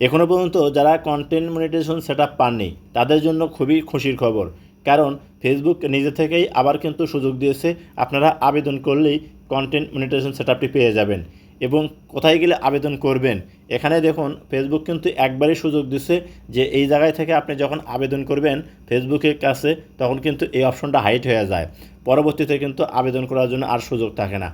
এখনও পর্যন্ত যারা কন্টেন্ট মনিটাইজেশন সেটআপ পাননি তাদের জন্য খুবই খুশির খবর, কারণ ফেসবুক নিজে থেকেই আবার কিন্তু সুযোগ দিয়েছে আপনারা আবেদন করলেই কন্টেন্ট মনিটাইজেশন সেটআপটি পেয়ে যাবেন। এবং কোথায় গেলে আবেদন করবেন, এখানে দেখুন ফেসবুক কিন্তু একবারই সুযোগ দিচ্ছে যে এই জায়গায় থেকে আপনি যখন আবেদন করবেন ফেসবুকের কাছে, তখন কিন্তু এই অপশনটা হাইড হয়ে যায়, পরবর্তীতে কিন্তু আবেদন করার জন্য আর সুযোগ থাকে না।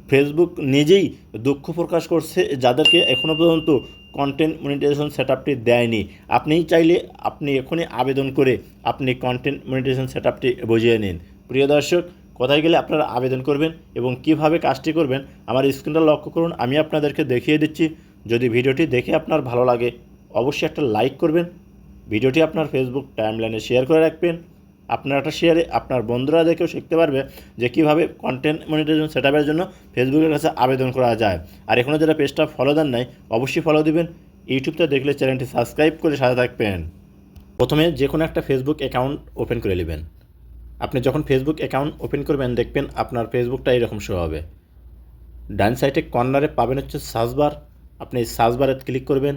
ফেসবুক নিজেই দুঃখ প্রকাশ করছে যাদেরকে এখনও পর্যন্ত কন্টেন্ট মনিটাইজেশন সেটআপটি দেয়নি। আপনিই চাইলে আপনি এখনই আবেদন করে আপনি কন্টেন্ট মনিটাইজেশন সেটআপটি বুঝিয়ে নিন। প্রিয় দর্শক, কোথায় গেলে আপনারা আবেদন করবেন এবং কিভাবে কাজটি করবেন আমার স্ক্রিনটা লক্ষ্য করুন, আমি আপনাদেরকে দেখিয়ে দিচ্ছি। যদি ভিডিওটি দেখে আপনার ভালো লাগে অবশ্যই একটা লাইক করবেন, ভিডিওটি আপনার ফেসবুক টাইমলাইনে শেয়ার করে রাখবেন। আপনার একটা শেয়ারে আপনার বন্ধুরা দেখেও শিখতে পারবে যে কীভাবে কন্টেন্ট মনিটাইজেশন সেটআপের জন্য ফেসবুকের কাছে আবেদন করা যায়। আর এখনও যারা পেজটা ফলো দেন নাই অবশ্যই ফলো দিবেন, ইউটিউবটা দেখলে চ্যানেলটি সাবস্ক্রাইব করে সাথে থাকবেন। প্রথমে যে কোনো একটা ফেসবুক অ্যাকাউন্ট ওপেন করে নেবেন। আপনি যখন ফেসবুক অ্যাকাউন্ট ওপেন করবেন দেখবেন আপনার ফেসবুকটা এরকম শো হবে। ডান সাইডে কর্নারে পাবেন হচ্ছে সার্চ বার, আপনি সার্চ বারে ক্লিক করবেন।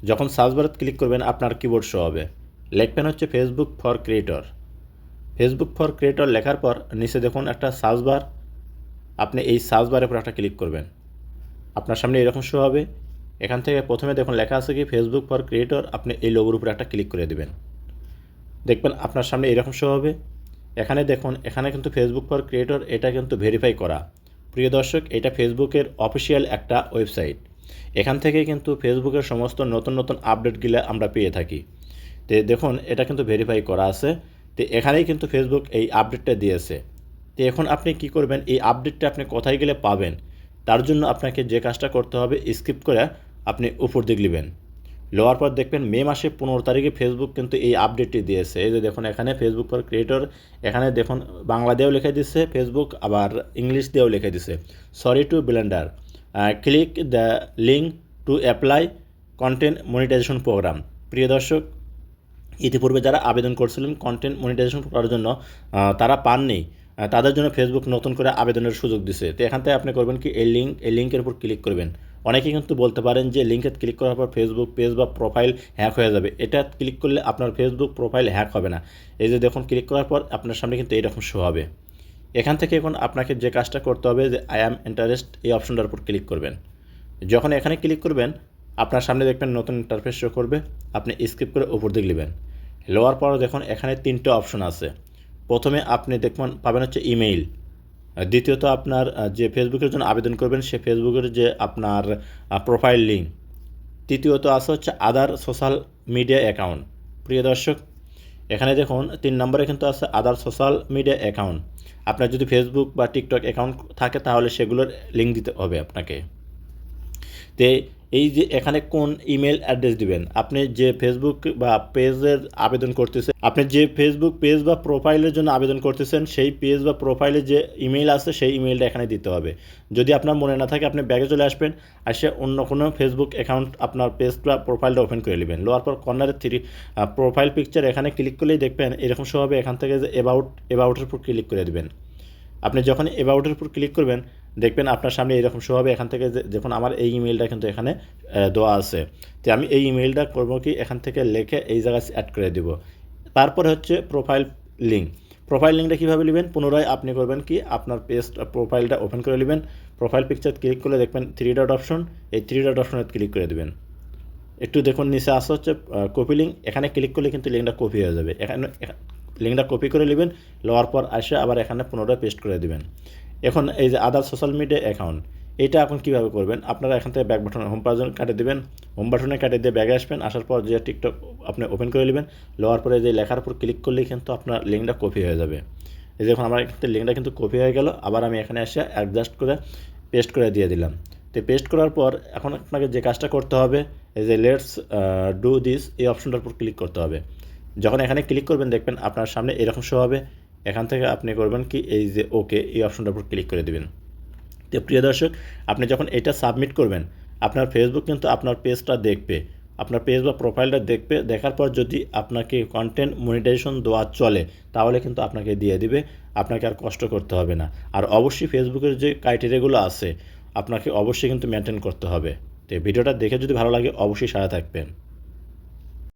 যখন সার্চ বারে ক্লিক করবেন আপনার কিবোর্ড শো হবে, লিখবেন হচ্ছে Facebook for creator. Facebook for creator লেখার পর নিচে দেখুন একটা সার্চ বার, আপনি এই সার্চ বারের উপর একটা ক্লিক করবেন, আপনার সামনে এরকম শো হবে। এখান থেকে প্রথমে দেখুন লেখা আছে কি ফেসবুক ফর ক্রিয়েটর, আপনি এই লোগোর উপরে একটা ক্লিক করে দেবেন, দেখবেন আপনার সামনে এরকম শো হবে। এখানে দেখুন এখানে কিন্তু ফেসবুক ফর ক্রিয়েটর এটা কিন্তু ভেরিফাই করা। প্রিয় দর্শক, এটা ফেসবুকের অফিসিয়াল একটা ওয়েবসাইট, এখান থেকে কিন্তু ফেসবুকের সমস্ত নতুন নতুন আপডেটগুলো আমরা পেয়ে থাকি। তো দেখুন এটা কিন্তু ভেরিফাই করা আছে, তো এখানেই কিন্তু ফেসবুক এই আপডেটটা দিয়েছে। তো এখন আপনি কি করবেন, এই আপডেটটা আপনি কোথায় গেলে পাবেন, তার জন্য আপনাকে যে কাজটা করতে হবে স্কিপ করে আপনি উপর দিক নেবেন, লওয়ার পর দেখবেন মে মাসে 15 তারিখে ফেসবুক কিন্তু এই আপডেটটি দিয়েছে। এই যে দেখুন এখানে ফেসবুক ফর ক্রিয়েটর, এখানে দেখুন বাংলা দিয়েও লিখে দিচ্ছে ফেসবুক, আবার ইংলিশ দিয়েও লিখে দিচ্ছে sorry to blender, click the link to apply content monetization program. প্রিয় দর্শক, ইতিপূর্বে যারা আবেদন করছিলেন কন্টেন্ট মনিটাইজেশন করার জন্য তারা পাননি, তাদের জন্য ফেসবুক নতুন করে আবেদনের সুযোগ দিছে। তো এখান থেকে আপনি করবেন কি এই লিঙ্কের উপর ক্লিক করবেন। অনেকেই কিন্তু বলতে পারেন যে লিঙ্কে ক্লিক করার পর ফেসবুক পেজ বা প্রোফাইল হ্যাক হয়ে যাবে, এটা ক্লিক করলে আপনার ফেসবুক প্রোফাইল হ্যাক হবে না। এই যে দেখুন ক্লিক করার পর আপনার সামনে কিন্তু এইরকম শো হবে। এখান থেকে এখন আপনাকে যে কাজটা করতে হবে যে আই অ্যাম ইন্টারেস্ট এই অপশনটার উপর ক্লিক করবেন। যখন এখানে ক্লিক করবেন আপনার সামনে দেখবেন নতুন ইন্টারফেস শো করবে, আপনি স্কিপ করে উপর দিকে নেবেন। লোয়ার পর দেখুন এখানে 3টে অপশন আছে। প্রথমে আপনি দেখবেন পাবেন হচ্ছে ইমেইল, দ্বিতীয়ত আপনার যে ফেসবুকের জন্য আবেদন করবেন সে ফেসবুকের যে আপনার প্রোফাইল লিঙ্ক, তৃতীয়ত আছে হচ্ছে আদার সোশ্যাল মিডিয়া অ্যাকাউন্ট। প্রিয় দর্শক, এখানে দেখুন 3 নম্বরে কিন্তু আছে আদার সোশ্যাল মিডিয়া অ্যাকাউন্ট। আপনার যদি ফেসবুক বা টিকটক অ্যাকাউন্ট থাকে তাহলে সেগুলোর লিঙ্ক দিতে হবে আপনাকে। তো এই যে এখানে কোন ইমেল অ্যাড্রেস দিবেন, আপনি যে ফেসবুক বা পেজের আবেদন করতেছেন, আপনি যে ফেসবুক পেজ বা প্রোফাইলের জন্য আবেদন করতেছেন সেই পেজ বা প্রোফাইলে যে ইমেল আছে সেই ইমেলটা এখানে দিতে হবে। যদি আপনার মনে না থাকে আপনি ব্যাগে চলে আসবেন, আসে অন্য কোনো ফেসবুক অ্যাকাউন্ট আপনার পেজ বা প্রোফাইলটা ওপেন করে নেবেন। লোয়ার পর কর্নারে 3 প্রোফাইল পিকচার এখানে ক্লিক করলেই দেখবেন এরকম শো হবে। এখান থেকে যে অ্যাবাউটের উপর ক্লিক করে দেবেন। আপনি যখন অ্যাবাউটের উপর ক্লিক করবেন দেখবেন আপনার সামনে এরকম শো হবে। এখান থেকে দেখুন আমার এই ইমেলটা কিন্তু এখানে দেওয়া আছে, তো আমি এই ইমেলটা করবো কি এখান থেকে লিখে এই জায়গায় অ্যাড করে দেব। তারপরে হচ্ছে প্রোফাইল লিঙ্ক। প্রোফাইল লিঙ্কটা কীভাবে নেবেন, পুনরায় আপনি করবেন কি আপনার পেজ প্রোফাইলটা ওপেন করে নেবেন, প্রোফাইল পিকচার ক্লিক করলে দেখবেন 3 ডট অপশন, এই 3 ডট অপশনে ক্লিক করে দেবেন। একটু দেখুন নিচে আসা হচ্ছে কপি লিঙ্ক, এখানে ক্লিক করলে কিন্তু লিঙ্কটা কপি হয়ে যাবে। এখানে লিঙ্কটা কপি করে নেবেন, লওয়ার পর আসে আবার এখানে পুনরায় পেস্ট করে দেবেন। এখন এই যে আদার সোশ্যাল মিডিয়া অ্যাকাউন্ট, এটা এখন কীভাবে করবেন, আপনারা এখান থেকে ব্যাক বাটন হোম বাটন কাটে দেবেন, হোম বাটনে কাটে দিয়ে ব্যাগে আসবেন, আসার পর যে টিকটক আপনি ওপেন করে নেবেন, লওয়ার পরে যে লেখার উপর ক্লিক করলেই কিন্তু আপনার লিঙ্কটা কপি হয়ে যাবে। এই দেখুন আমার এখান থেকে লিঙ্কটা কিন্তু কপি হয়ে গেল, আবার আমি এখানে এসে অ্যাডজাস্ট করে পেস্ট করে দিয়ে দিলাম। তো পেস্ট করার পর এখন আপনাকে যে কাজটা করতে হবে এই যে লেটস ডু দিস এই অপশনটার উপর ক্লিক করতে হবে। যখন এখানে ক্লিক করবেন দেখবেন আপনার সামনে এরকম শো হবে। এখান থেকে আপনি করবেন কি এই যে ওকে এই অপশনটার উপর ক্লিক করে দেবেন। তো প্রিয় দর্শক, আপনি যখন এটা সাবমিট করবেন আপনার ফেসবুক কিন্তু আপনার পেজটা দেখবে, আপনার পেজ বা প্রোফাইলটা দেখবে, দেখার পর যদি আপনাকে কন্টেন্ট মনিটাইজেশন দেওয়া চলে তাহলে কিন্তু আপনাকে দিয়ে দিবে, আপনাকে আর কষ্ট করতে হবে না। আর অবশ্যই ফেসবুকের যে ক্রাইটেরিয়াগুলো আছে আপনাকে অবশ্যই কিন্তু মেনটেন করতে হবে। তো ভিডিওটা দেখে যদি ভালো লাগে অবশ্যই সাথে থাকবেন।